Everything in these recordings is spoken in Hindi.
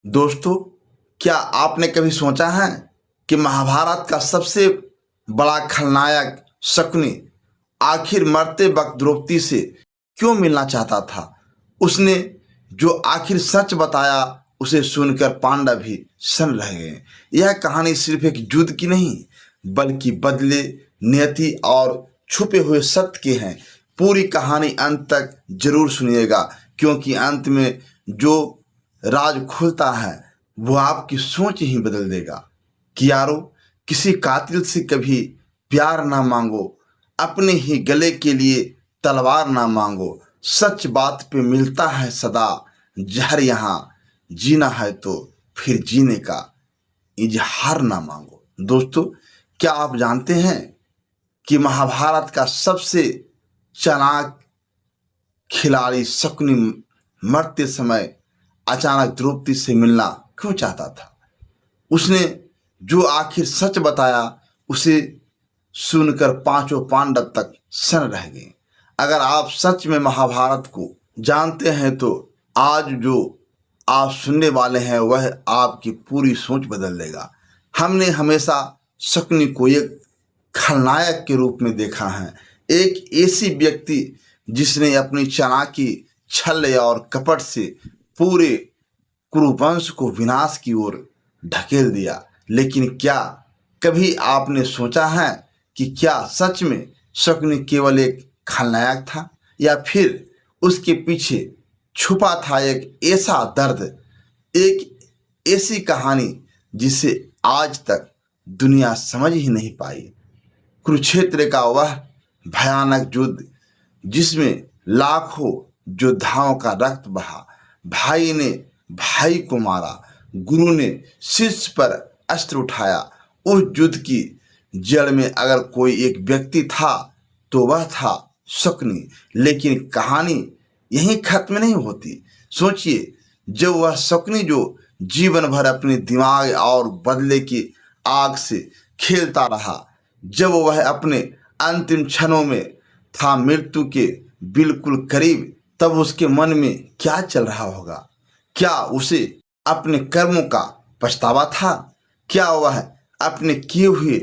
दोस्तों, क्या आपने कभी सोचा है कि महाभारत का सबसे बड़ा खलनायक शकुनी आखिर मरते वक्त द्रौपदी से क्यों मिलना चाहता था? उसने जो आखिर सच बताया उसे सुनकर पांडव भी सन्न रह गए। यह कहानी सिर्फ एक युद्ध की नहीं, बल्कि बदले, नियति और छुपे हुए सत्य की है। पूरी कहानी अंत तक जरूर सुनिएगा, क्योंकि अंत में जो राज खुलता है वो आपकी सोच ही बदल देगा। कि यारो, किसी कातिल से कभी प्यार ना मांगो, अपने ही गले के लिए तलवार ना मांगो। सच बात पे मिलता है सदा जहर। यहाँ जीना है तो फिर जीने का इजहार ना मांगो। दोस्तों, क्या आप जानते हैं कि महाभारत का सबसे चालाक खिलाड़ी शकुनी मरते समय अचानक द्रौपदी से मिलना क्यों चाहता था? उसने जो आखिर सच बताया उसे सुनकर पांचों पांडव तक सन्न रह गए। अगर आप सच में महाभारत को जानते हैं तो आज जो आप सुनने वाले हैं वह आपकी पूरी सोच बदल देगा। हमने हमेशा शकुनी को एक खलनायक के रूप में देखा है, एक ऐसी व्यक्ति जिसने अपनी चालाकी, छल और कपट से पूरे कुरुवंश को विनाश की ओर ढकेल दिया। लेकिन क्या कभी आपने सोचा है कि क्या सच में शकुनी केवल एक खलनायक था, या फिर उसके पीछे छुपा था एक ऐसा दर्द, एक ऐसी कहानी जिसे आज तक दुनिया समझ ही नहीं पाई? कुरुक्षेत्र का वह भयानक युद्ध जिसमें लाखों योद्धाओं का रक्त बहा, भाई ने भाई को मारा, गुरु ने शिष्य पर अस्त्र उठाया। उस युद्ध की जड़ में अगर कोई एक व्यक्ति था तो वह था शकुनी। लेकिन कहानी यहीं खत्म नहीं होती। सोचिए, जब वह शकुनी जो जीवन भर अपने दिमाग और बदले की आग से खेलता रहा, जब वह अपने अंतिम क्षणों में था, मृत्यु के बिल्कुल करीब, तब उसके मन में क्या चल रहा होगा? क्या उसे अपने कर्मों का पछतावा था? क्या वह अपने किए हुए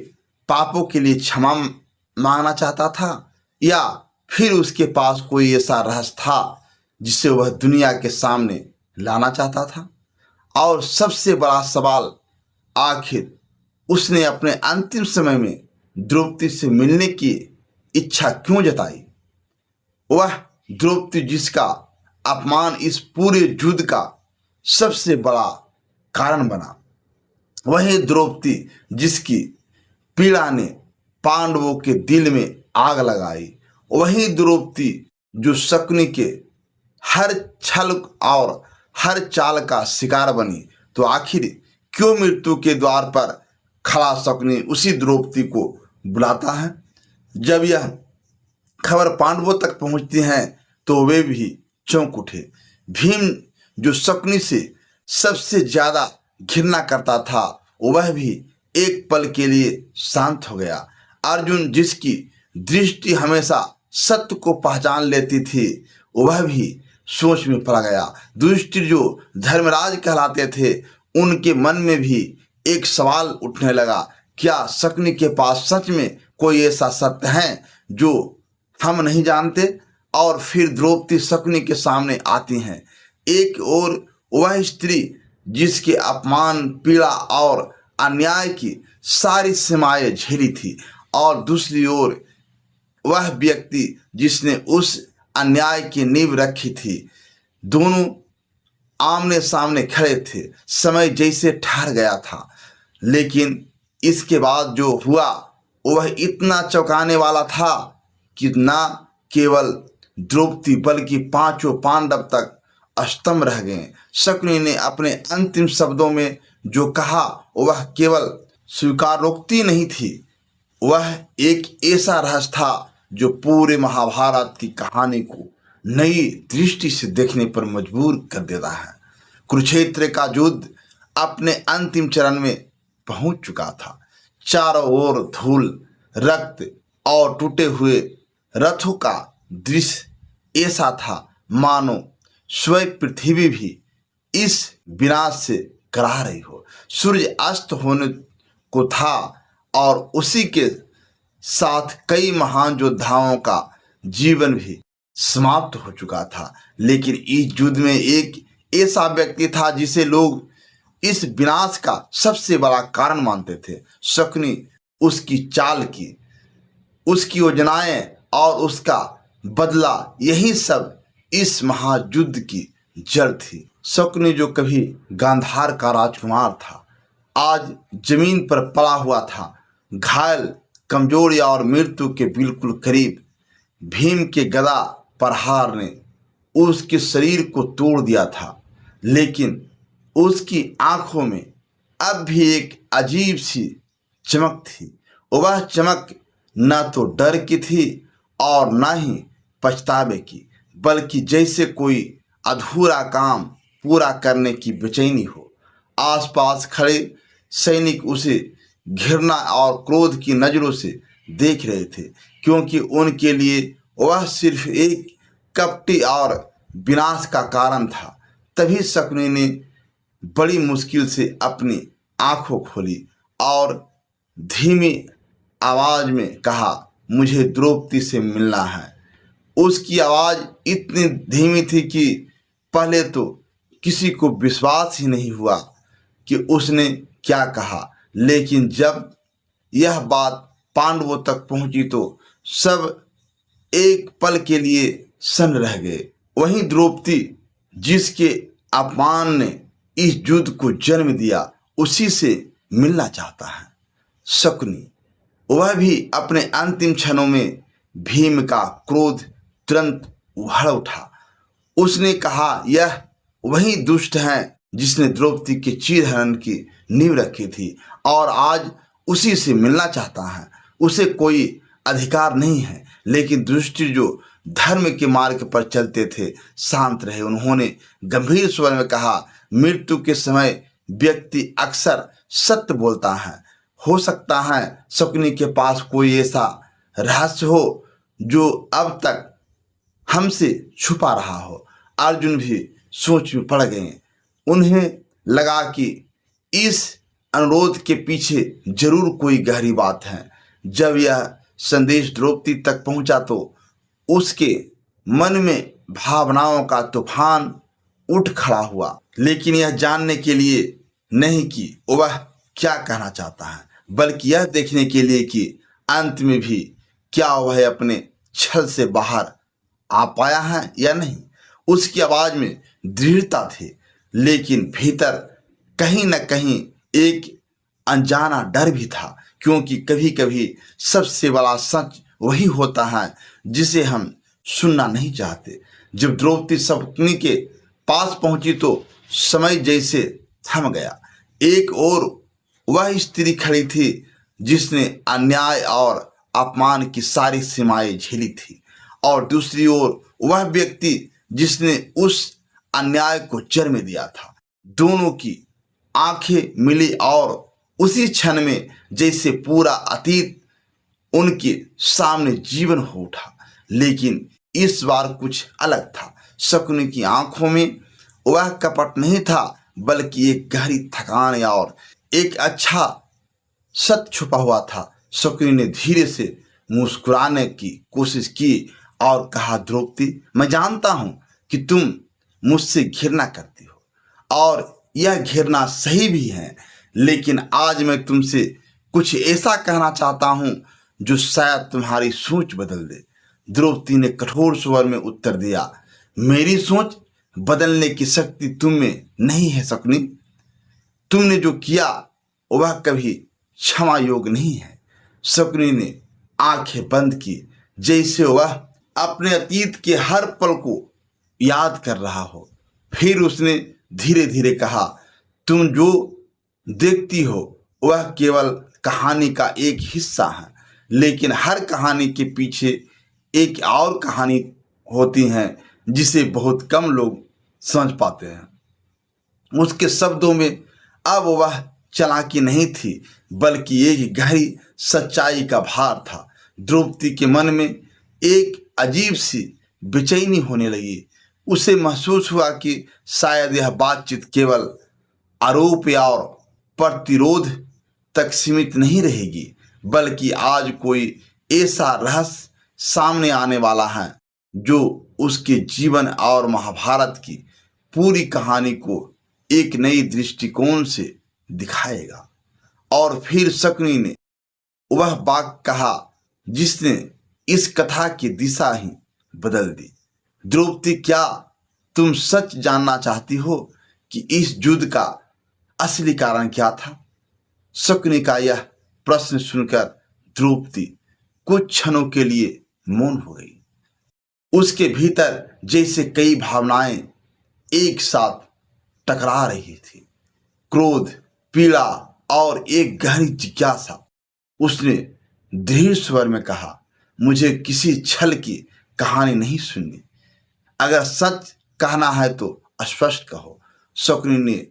पापों के लिए क्षमा मांगना चाहता था, या फिर उसके पास कोई ऐसा रहस्य था जिसे वह दुनिया के सामने लाना चाहता था? और सबसे बड़ा सवाल, आखिर उसने अपने अंतिम समय में द्रौपदी से मिलने की इच्छा क्यों जताई? वह द्रौपदी जिसका अपमान इस पूरे युद्ध का सबसे बड़ा कारण बना, वही द्रौपदी जिसकी पीड़ा ने पांडवों के दिल में आग लगाई, वही द्रौपदी जो शकुनी के हर छल और हर चाल का शिकार बनी। तो आखिर क्यों मृत्यु के द्वार पर खड़ा शकुनी उसी द्रौपदी को बुलाता है? जब यह खबर पांडवों तक पहुंचती है तो वे भी चौंक उठे। भीम जो शकुनी से सबसे ज्यादा घृणा करता था, वह भी एक पल के लिए शांत हो गया। अर्जुन जिसकी दृष्टि हमेशा सत्य को पहचान लेती थी, वह भी सोच में पड़ गया। युधिष्ठिर जो धर्मराज कहलाते थे, उनके मन में भी एक सवाल उठने लगा, क्या शकुनी के पास सच में कोई ऐसा सत्य है जो हम नहीं जानते? और फिर द्रौपदी शकुनी के सामने आती हैं। एक और वह स्त्री जिसके अपमान, पीड़ा और अन्याय की सारी सीमाएं झेली थी, और दूसरी ओर वह व्यक्ति जिसने उस अन्याय की नींव रखी थी। दोनों आमने सामने खड़े थे। समय जैसे ठहर गया था, लेकिन इसके बाद जो हुआ वह इतना चौंकाने वाला था कि ना केवल द्रौपदी बल्कि पांचों पांडव तक अस्तंभ रह गए। शकुनी ने अपने अंतिम शब्दों में जो कहा वह केवल स्वीकारोक्ति नहीं थी, वह एक ऐसा रहस्य था जो पूरे महाभारत की कहानी को नई दृष्टि से देखने पर मजबूर कर देता है। कुरुक्षेत्र का युद्ध अपने अंतिम चरण में पहुंच चुका था। चारों ओर धूल, रक्त और टूटे हुए रथों का दृश्य ऐसा था मानो स्वयं पृथ्वी भी इस विनाश से करा रही हो। सूर्य अस्त होने को था और उसी के साथ कई महान योद्धाओं का जीवन भी समाप्त हो चुका था। लेकिन इस युद्ध में एक ऐसा व्यक्ति था जिसे लोग इस विनाश का सबसे बड़ा कारण मानते थे। शकुनी उसकी चाल की, उसकी योजनाएं और उसका बदला, यही सब इस महायुद्ध की जड़ थी। शकुनी जो कभी गांधार का राजकुमार था, आज जमीन पर पड़ा हुआ था, घायल, कमजोर और मृत्यु के बिल्कुल करीब। भीम के गदा प्रहार ने उसके शरीर को तोड़ दिया था, लेकिन उसकी आंखों में अब भी एक अजीब सी चमक थी। वह चमक न तो डर की थी और न ही पछतावे की, बल्कि जैसे कोई अधूरा काम पूरा करने की बेचैनी हो। आसपास खड़े सैनिक उसे घृणा और क्रोध की नज़रों से देख रहे थे, क्योंकि उनके लिए वह सिर्फ एक कपटी और विनाश का कारण था। तभी शकुनी ने बड़ी मुश्किल से अपनी आंखों खोली और धीमी आवाज में कहा, मुझे द्रौपदी से मिलना है। उसकी आवाज़ इतनी धीमी थी कि पहले तो किसी को विश्वास ही नहीं हुआ कि उसने क्या कहा, लेकिन जब यह बात पांडवों तक पहुंची तो सब एक पल के लिए सन्न रह गए। वहीं द्रौपदी, जिसके अपमान ने इस युद्ध को जन्म दिया, उसी से मिलना चाहता है। शकुनी, वह भी अपने अंतिम क्षणों में भीम का क्रोध तुरंत उभर उठा। उसने कहा, यह वही दुष्ट है जिसने द्रौपदी के चीरहरण की नींव रखी थी और आज उसी से मिलना चाहता है। उसे कोई अधिकार नहीं है। लेकिन दुष्ट जो धर्म के मार्ग पर चलते थे शांत रहे। उन्होंने गंभीर स्वर में कहा, मृत्यु के समय व्यक्ति अक्सर सत्य बोलता है। हो सकता है शकुनी के पास कोई ऐसा रहस्य हो जो अब तक हमसे छुपा रहा हो। अर्जुन भी सोच में पड़ गए। उन्हें लगा कि इस अनुरोध के पीछे जरूर कोई गहरी बात है। जब यह संदेश द्रौपदी तक पहुंचा तो उसके मन में भावनाओं का तूफान उठ खड़ा हुआ, लेकिन यह जानने के लिए नहीं कि वह क्या कहना चाहता है, बल्कि यह देखने के लिए कि अंत में भी क्या वह अपने छल से बाहर आ पाया है या नहीं। उसकी आवाज में दृढ़ता थी, लेकिन भीतर कहीं न कहीं एक अनजाना डर भी था, क्योंकि कभी कभी सबसे बड़ा सच वही होता है जिसे हम सुनना नहीं चाहते। जब द्रौपदी शकुनी के पास पहुंची तो समय जैसे थम गया। एक ओर वह स्त्री खड़ी थी जिसने अन्याय और अपमान की सारी सीमाएं झेली थी, और दूसरी ओर वह व्यक्ति जिसने उस अन्याय को जन्म दिया था। दोनों की आंखें मिली और उसी क्षण में जैसे पूरा अतीत उनके सामने जीवन हो उठा। लेकिन इस बार कुछ अलग था। शकुनी की आंखों में वह कपट नहीं था, बल्कि एक गहरी थकान और एक अच्छा सत्य छुपा हुआ था। शकुनी ने धीरे से मुस्कुराने की कोशिश की और कहा, द्रौपदी, मैं जानता हूं कि तुम मुझसे घृणा करती हो और यह घृणा सही भी है, लेकिन आज मैं तुमसे कुछ ऐसा कहना चाहता हूं जो शायद तुम्हारी सोच बदल दे। द्रौपदी ने कठोर स्वर में उत्तर दिया, मेरी सोच बदलने की शक्ति तुम में नहीं है शकुनी। तुमने जो किया वह कभी क्षमा योग्य नहीं है। शकुनी ने आंखें बंद की, जैसे वह अपने अतीत के हर पल को याद कर रहा हो। फिर उसने धीरे धीरे कहा, तुम जो देखती हो वह केवल कहानी का एक हिस्सा है, लेकिन हर कहानी के पीछे एक और कहानी होती है जिसे बहुत कम लोग समझ पाते हैं। उसके शब्दों में अब वह चालाकी नहीं थी, बल्कि एक गहरी सच्चाई का भार था। द्रौपदी के मन में एक अजीब सी बेचैनी होने लगी। उसे महसूस हुआ कि शायद यह बातचीत केवल आरोप या और प्रतिरोध तक सीमित नहीं रहेगी, बल्कि आज कोई ऐसा रहस्य सामने आने वाला है जो उसके जीवन और महाभारत की पूरी कहानी को एक नई दृष्टिकोण से दिखाएगा। और फिर शकुनी ने वह वाक्य कहा जिसने इस कथा की दिशा ही बदल दी। द्रौपदी, क्या तुम सच जानना चाहती हो कि इस युद्ध का असली कारण क्या था? शकुनी का यह प्रश्न सुनकर द्रौपदी कुछ क्षणों के लिए मौन हो गई। उसके भीतर जैसे कई भावनाएं एक साथ टकरा रही थी, क्रोध, पीड़ा और एक गहरी जिज्ञासा। उसने दृढ़ स्वर में कहा, मुझे किसी छल की कहानी नहीं सुननी। अगर सच कहना है तो स्पष्ट कहो। शकुनी ने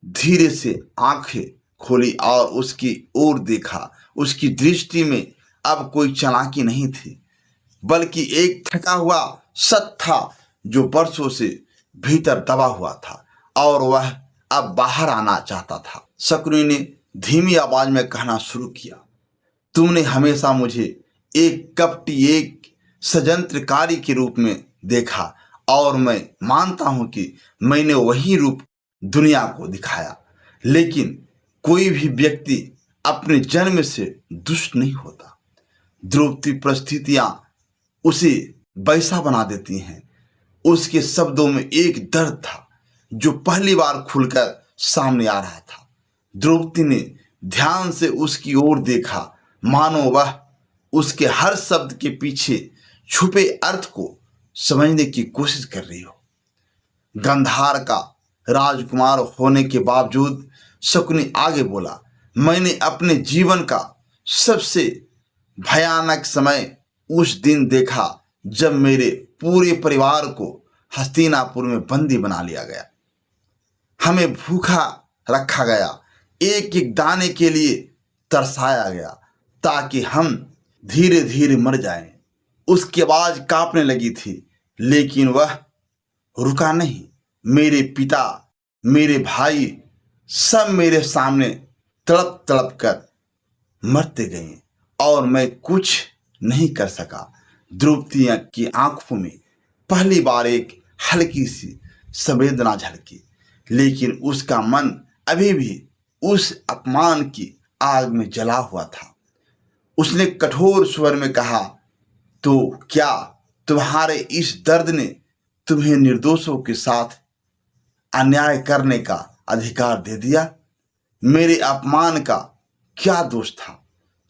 धीरे से आंखें खोली और उसकी ओर देखा। उसकी दृष्टि में अब कोई चालाकी नहीं थी, बल्कि एक थका हुआ सत्य था जो वर्षों से भीतर दबा हुआ था और वह अब बाहर आना चाहता था। शकुनी ने धीमी आवाज में कहना शुरू किया, तुमने हमेशा मुझे एक कपटी, एक षड्यंत्रकारी के रूप में देखा और मैं मानता हूं कि मैंने वही रूप दुनिया को दिखाया। लेकिन कोई भी व्यक्ति अपने जन्म से दुष्ट नहीं होता। द्रौपदी परिस्थितियां उसे वैसा बना देती हैं। उसके शब्दों में एक दर्द था जो पहली बार खुलकर सामने आ रहा था। द्रौपदी ने ध्यान से उसकी ओर देखा, मानो वह उसके हर शब्द के पीछे छुपे अर्थ को समझने की कोशिश कर रही हो। गंधार का राजकुमार होने के बावजूद शकुनी आगे बोला, मैंने अपने जीवन का सबसे भयानक समय उस दिन देखा जब मेरे पूरे परिवार को हस्तिनापुर में बंदी बना लिया गया। हमें भूखा रखा गया, एक एक दाने के लिए तरसाया गया ताकि हम धीरे धीरे मर जाएं। उसकी आवाज कांपने लगी थी, लेकिन वह रुका नहीं। मेरे पिता, मेरे भाई सब मेरे सामने तड़प तड़प कर मरते गए और मैं कुछ नहीं कर सका। द्रौपदी की आंखों में पहली बार एक हल्की सी संवेदना झलकी, लेकिन उसका मन अभी भी उस अपमान की आग में जला हुआ था। उसने कठोर स्वर में कहा, तो क्या तुम्हारे इस दर्द ने तुम्हें निर्दोषों के साथ अन्याय करने का अधिकार दे दिया? मेरे अपमान का क्या दोष था?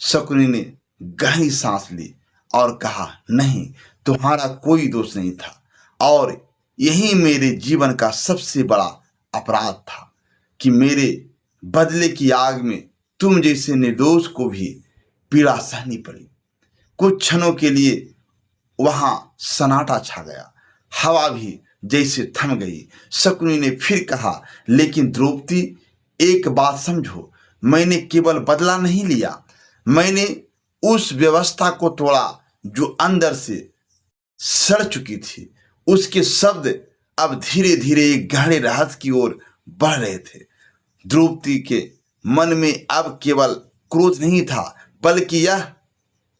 शकुनी ने गहरी सांस ली और कहा, नहीं, तुम्हारा कोई दोष नहीं था और यही मेरे जीवन का सबसे बड़ा अपराध था कि मेरे बदले की आग में तुम जैसे निर्दोष को भी पीड़ा सहनी पड़ी। कुछ क्षणों के लिए वहां सन्नाटा छा गया, हवा भी जैसे थम गई। शकुनी ने फिर कहा, लेकिन द्रौपदी, एक बात समझो, मैंने केवल बदला नहीं लिया, मैंने उस व्यवस्था को तोड़ा जो अंदर से सड़ चुकी थी। उसके शब्द अब धीरे धीरे एक गहरे रहस्य की ओर बढ़ रहे थे। द्रौपदी के मन में अब केवल क्रोध नहीं था, बल्कि यह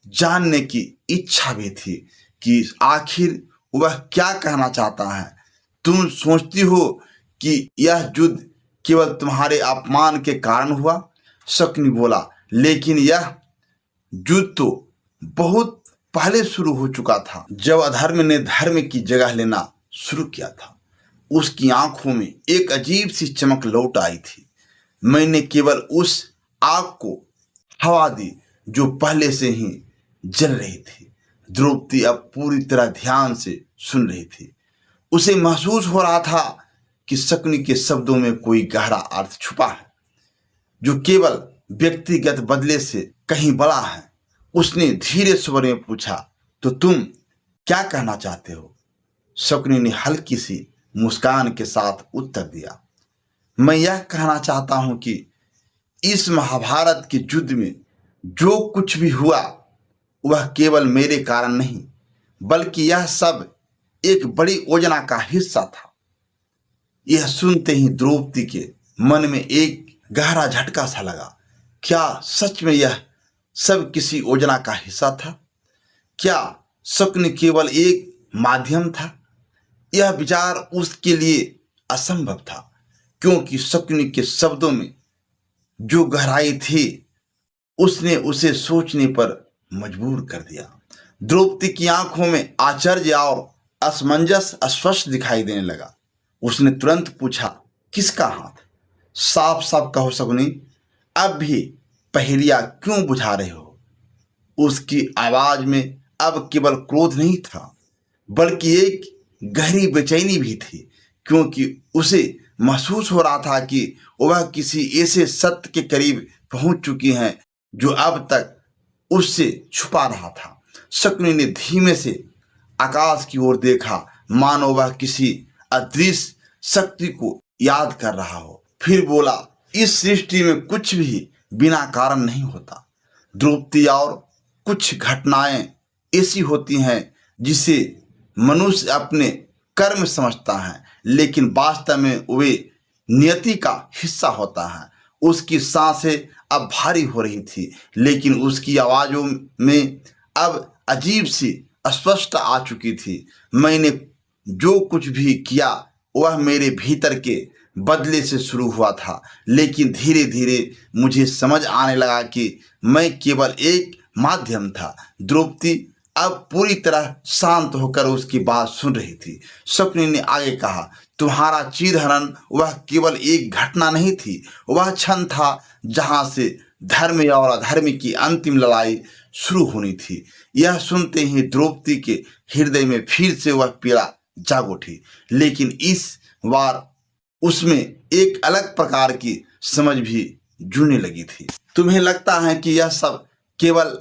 जानने की इच्छा भी थी कि आखिर वह क्या कहना चाहता है। तुम सोचती हो कि यह युद्ध केवल तुम्हारे अपमान के कारण हुआ? शकुनी बोला, लेकिन यह युद्ध तो बहुत पहले शुरू हो चुका था, जब अधर्म ने धर्म की जगह लेना शुरू किया था। उसकी आंखों में एक अजीब सी चमक लौट आई थी। मैंने केवल उस आग को हवा दी जो पहले से ही जल रही थी। द्रौपदी अब पूरी तरह ध्यान से सुन रही थी। उसे महसूस हो रहा था कि शकुनी के शब्दों में कोई गहरा अर्थ छुपा है जो केवल व्यक्तिगत बदले से कहीं बड़ा है। उसने धीरे स्वर में पूछा, तो तुम क्या कहना चाहते हो? शकुनी ने हल्की सी मुस्कान के साथ उत्तर दिया, मैं यह कहना चाहता हूं कि इस महाभारत के युद्ध में जो कुछ भी हुआ वह केवल मेरे कारण नहीं, बल्कि यह सब एक बड़ी योजना का हिस्सा था। यह सुनते ही द्रौपदी के मन में एक गहरा झटका सा लगा। क्या सच में यह सब किसी योजना का हिस्सा था? क्या शकुनी केवल एक माध्यम था? यह विचार उसके लिए असंभव था, क्योंकि शकुनी के शब्दों में जो गहराई थी उसने उसे सोचने पर मजबूर कर दिया। द्रौपदी की आंखों में आश्चर्य और असमंजस स्पष्ट दिखाई देने लगा। उसने तुरंत पूछा, किसका हाथ? साफ साफ कहो शकुनी, अब भी पहेलियां क्यों बुझा रहे हो? उसकी आवाज में अब केवल क्रोध नहीं था, बल्कि एक गहरी बेचैनी भी थी, क्योंकि उसे महसूस हो रहा था कि वह किसी ऐसे सत्य के करीब पहुंच चुकी हैं जो अब तक उससे छुपा रहा था। शकुनी ने धीमे से आकाश की ओर देखा, मानो वह किसी अदृश्य शक्ति को याद कर रहा हो। फिर बोला, इस सृष्टि में कुछ भी बिना कारण नहीं होता द्रौपदी, और कुछ घटनाएं ऐसी होती हैं जिसे मनुष्य अपने कर्म समझता है, लेकिन वास्तव में वे नियति का हिस्सा होता है। उसकी सांसें अब भारी हो रही थी, लेकिन उसकी आवाज़ों में अब अजीब सी स्पष्ट आ चुकी थी। मैंने जो कुछ भी किया वह मेरे भीतर के बदले से शुरू हुआ था, लेकिन धीरे धीरे मुझे समझ आने लगा कि मैं केवल एक माध्यम था। द्रौपदी अब पूरी तरह शांत होकर उसकी बात सुन रही थी। शकुनी ने आगे कहा, तुम्हारा चीरहरण वह केवल एक घटना नहीं थी, वह क्षण था जहां से धर्म और अधर्म की अंतिम लड़ाई शुरू होनी थी। यह सुनते ही द्रौपदी के हृदय में फिर से वह पीड़ा जाग उठी, लेकिन इस बार उसमें एक अलग प्रकार की समझ भी जुड़ने लगी थी। तुम्हें लगता है कि यह सब केवल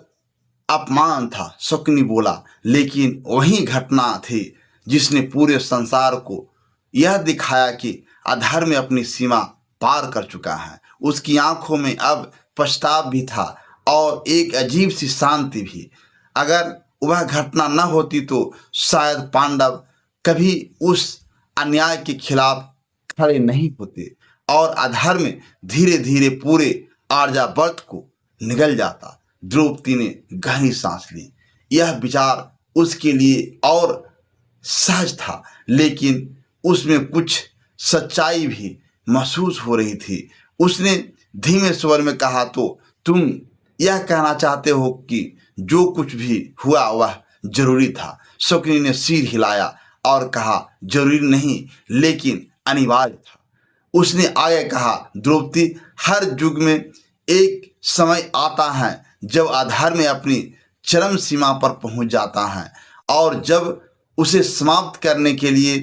अपमान था, शकुनी बोला, लेकिन वही घटना थी जिसने पूरे संसार को यह दिखाया कि अधर्म अपनी सीमा पार कर चुका है। उसकी आंखों में अब पछतावा भी था और एक अजीब सी शांति भी। अगर वह घटना न होती तो शायद पांडव कभी उस अन्याय के खिलाफ खड़े नहीं होते और अधर्म धीरे धीरे पूरे आर्यावर्त को निगल जाता। द्रौपदी ने गहरी सांस ली। यह विचार उसके लिए और सहज था, लेकिन उसमें कुछ सच्चाई भी महसूस हो रही थी। उसने धीमे स्वर में कहा, तो तुम यह कहना चाहते हो कि जो कुछ भी हुआ वह जरूरी था? शकुनी ने सिर हिलाया और कहा, जरूरी नहीं, लेकिन अनिवार्य था। उसने आगे कहा, द्रौपदी, हर युग में एक समय आता है जब अधर्म अपनी चरम सीमा पर पहुंच जाता है, और जब उसे समाप्त करने के लिए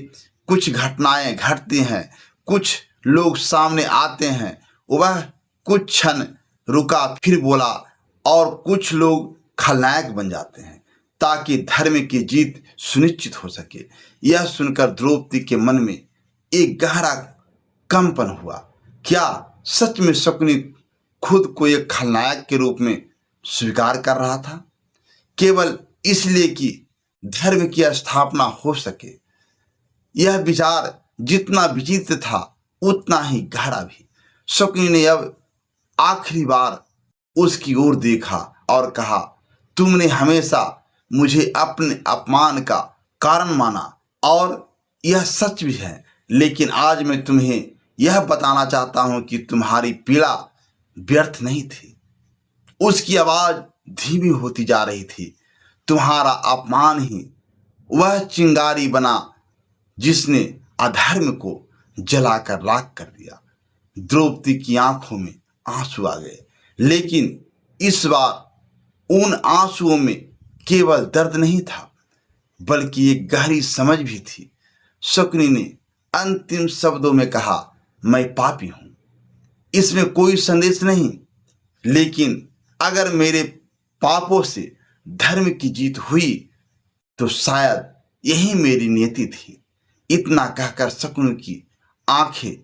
कुछ घटनाएं घटती हैं, कुछ लोग सामने आते हैं। वह कुछ क्षण रुका, फिर बोला, और कुछ लोग खलनायक बन जाते हैं ताकि धर्म की जीत सुनिश्चित हो सके। यह सुनकर द्रौपदी के मन में एक गहरा कंपन हुआ। क्या सच में शकुनी खुद को एक खलनायक के रूप में स्वीकार कर रहा था, केवल इसलिए कि धर्म की स्थापना हो सके? यह विचार जितना विचित्र था उतना ही गहरा भी। शकुनी ने अब आखिरी बार उसकी ओर देखा और कहा, तुमने हमेशा मुझे अपने अपमान का कारण माना और यह सच भी है, लेकिन आज मैं तुम्हें यह बताना चाहता हूं कि तुम्हारी पीड़ा व्यर्थ नहीं थी। उसकी आवाज धीमी होती जा रही थी। तुम्हारा अपमान ही वह चिंगारी बना जिसने अधर्म को जलाकर राख कर दिया। द्रौपदी की आंखों में आंसू आ गए, लेकिन इस बार उन आंसुओं में केवल दर्द नहीं था, बल्कि एक गहरी समझ भी थी। शकुनी ने अंतिम शब्दों में कहा, मैं पापी हूं, इसमें कोई संदेश नहीं, लेकिन अगर मेरे पापों से धर्म की जीत हुई तो शायद यही मेरी नियति थी। इतना कहकर शकुनी की आंखें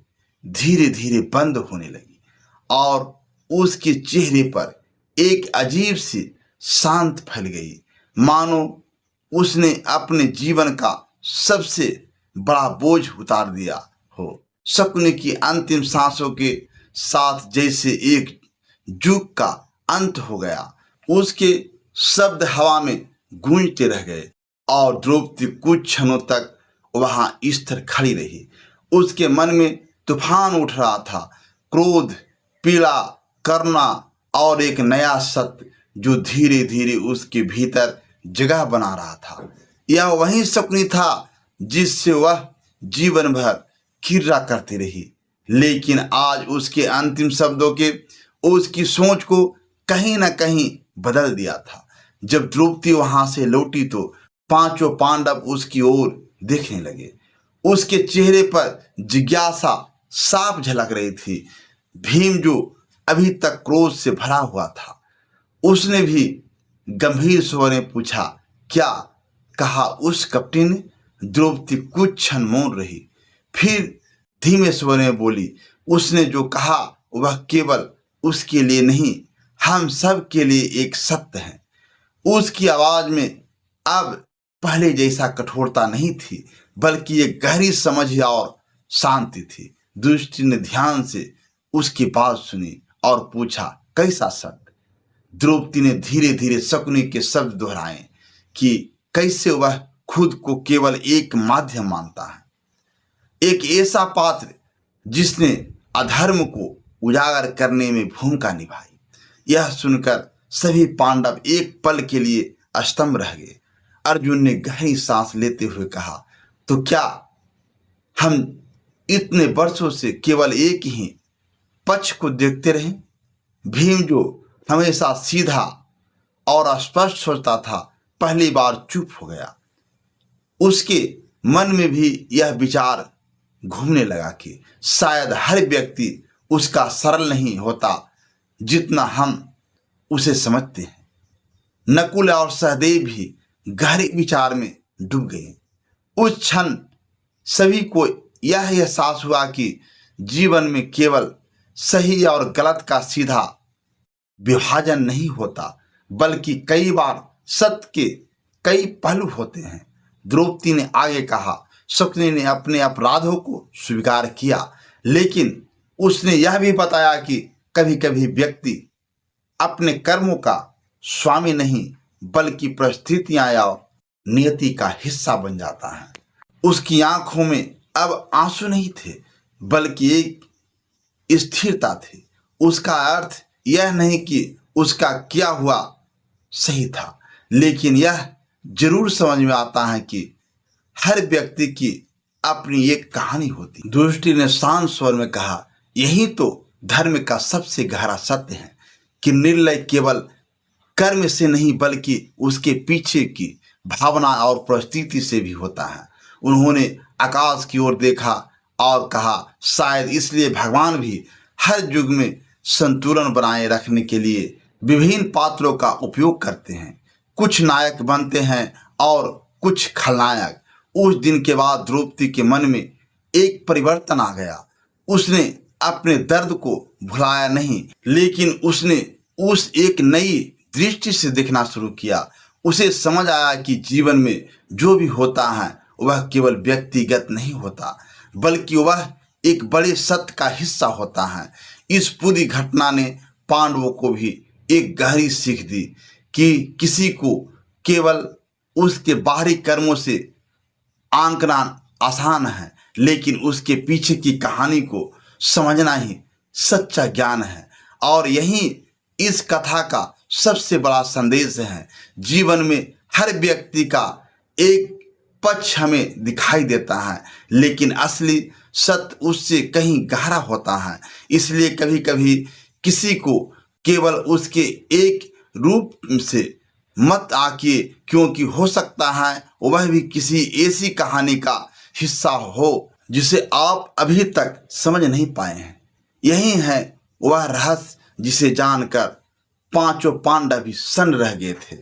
धीरे धीरे बंद होने लगी और उसके चेहरे पर एक अजीब सी शांत फैल गई, मानो उसने अपने जीवन का सबसे बड़ा बोझ उतार दिया हो। शकुनी की अंतिम सांसों के साथ जैसे एक युग का अंत हो गया। उसके शब्द हवा में गूंजते रह गए और द्रौपदी कुछ क्षणों तक वहां स्थिर खड़ी रही। उसके मन में तूफान उठ रहा था, क्रोध, पीड़ा, करुणा और एक नया सत्य जो धीरे धीरे उसके भीतर जगह बना रहा था। यह वही शकुनी था जिससे वह जीवन भर घिरा करती रही, लेकिन आज उसके अंतिम शब्दों के उसकी सोच को कहीं ना कहीं बदल दिया था। जब द्रौपदी वहां से लौटी तो पांचों पांडव उसकी ओर देखने लगे। उसके चेहरे पर जिज्ञासा साफ झलक रही थी। भीम जो अभी तक क्रोध से भरा हुआ था, उसने भी गंभीर स्वर में पूछा, क्या? कहा उस कपटी ने। द्रौपदी कुछ क्षण मौन रही, फिर धीमे स्वर में बोली, उसने जो कहा वह केवल उसके लिए नहीं, हम सब के लिए एक सत्य है। उसकी आवाज में अब पहले जैसा कठोरता नहीं थी, बल्कि एक गहरी समझ और शांति थी। दृष्टि ने ध्यान से उसकी बात सुनी और पूछा, कैसा सत्य? द्रौपदी ने धीरे धीरे शकुनी के शब्द दोहराए कि कैसे वह खुद को केवल एक माध्यम मानता है, एक ऐसा पात्र जिसने अधर्म को उजागर करने में भूमिका निभाई। यह सुनकर सभी पांडव एक पल के लिए अस्तंभ रह गए। अर्जुन ने गहरी सांस लेते हुए कहा, तो क्या हम इतने वर्षों से केवल एक ही पक्ष को देखते रहे? भीम जो हमेशा सीधा और स्पष्ट सोचता था, पहली बार चुप हो गया। उसके मन में भी यह विचार घूमने लगा कि शायद हर व्यक्ति उसका सरल नहीं होता जितना हम उसे समझते हैं। नकुल और सहदेव भी गहरे विचार में डूब गए। उस क्षण सभी को यह एहसास हुआ कि जीवन में केवल सही और गलत का सीधा विभाजन नहीं होता, बल्कि कई बार सत्य के कई पहलू होते हैं। द्रौपदी ने आगे कहा, शकुनी ने अपने अपराधों को स्वीकार किया, लेकिन उसने यह भी बताया कि कभी कभी व्यक्ति अपने कर्मों का स्वामी नहीं, बल्कि परिस्थितियां या नियति का हिस्सा बन जाता है। उसकी आंखों में अब आंसू नहीं थे, बल्कि एक स्थिरता थी। उसका अर्थ यह नहीं कि उसका किया हुआ सही था, लेकिन यह जरूर समझ में आता है कि हर व्यक्ति की अपनी एक कहानी होती। दृष्टि ने शांत स्वर में कहा, यही तो धर्म का सबसे गहरा सत्य है कि निर्णय केवल कर्म से नहीं, बल्कि उसके पीछे की भावना और परिस्थिति से भी होता है। उन्होंने आकाश की ओर देखा और कहा, शायद इसलिए भगवान भी हर युग में संतुलन बनाए रखने के लिए विभिन्न पात्रों का उपयोग करते हैं। कुछ नायक बनते हैं और कुछ खलनायक। उस दिन के बाद द्रौपदी के मन में एक परिवर्तन आ गया। उसने अपने दर्द को भुलाया नहीं, लेकिन उसने उस एक नई दृष्टि से देखना शुरू किया। उसे समझ आया कि जीवन में जो भी होता है वह केवल व्यक्तिगत नहीं होता, बल्कि वह एक बड़े सत्य का हिस्सा होता है। इस पूरी घटना ने पांडवों को भी एक गहरी सीख दी कि किसी को केवल उसके बाहरी कर्मों से आंकना आसान है, लेकिन उसके पीछे की कहानी को समझना ही सच्चा ज्ञान है। और यही इस कथा का सबसे बड़ा संदेश है। जीवन में हर व्यक्ति का एक पक्ष हमें दिखाई देता है, लेकिन असली सत्य उससे कहीं गहरा होता है। इसलिए कभी कभी किसी को केवल उसके एक रूप से मत आकिए, क्योंकि हो सकता है वह भी किसी ऐसी कहानी का हिस्सा हो जिसे आप अभी तक समझ नहीं पाए हैं। यही है वह रहस्य जिसे जानकर पांचों पांडव भी सन्न रह गए थे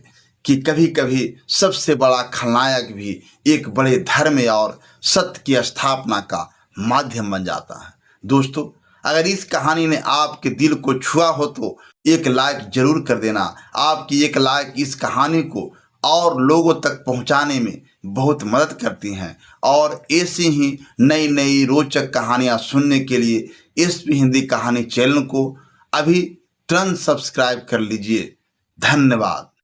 कि कभी कभी सबसे बड़ा खलनायक भी एक बड़े धर्म और सत्य की स्थापना का माध्यम बन जाता है। दोस्तों, अगर इस कहानी ने आपके दिल को छुआ हो तो एक लाइक जरूर कर देना। आपकी एक लाइक इस कहानी को और लोगों तक पहुंचाने में बहुत मदद करती हैं। और ऐसी ही नई नई रोचक कहानियाँ सुनने के लिए एसपी हिंदी कहानी चैनल को अभी तुरंत सब्सक्राइब कर लीजिए। धन्यवाद।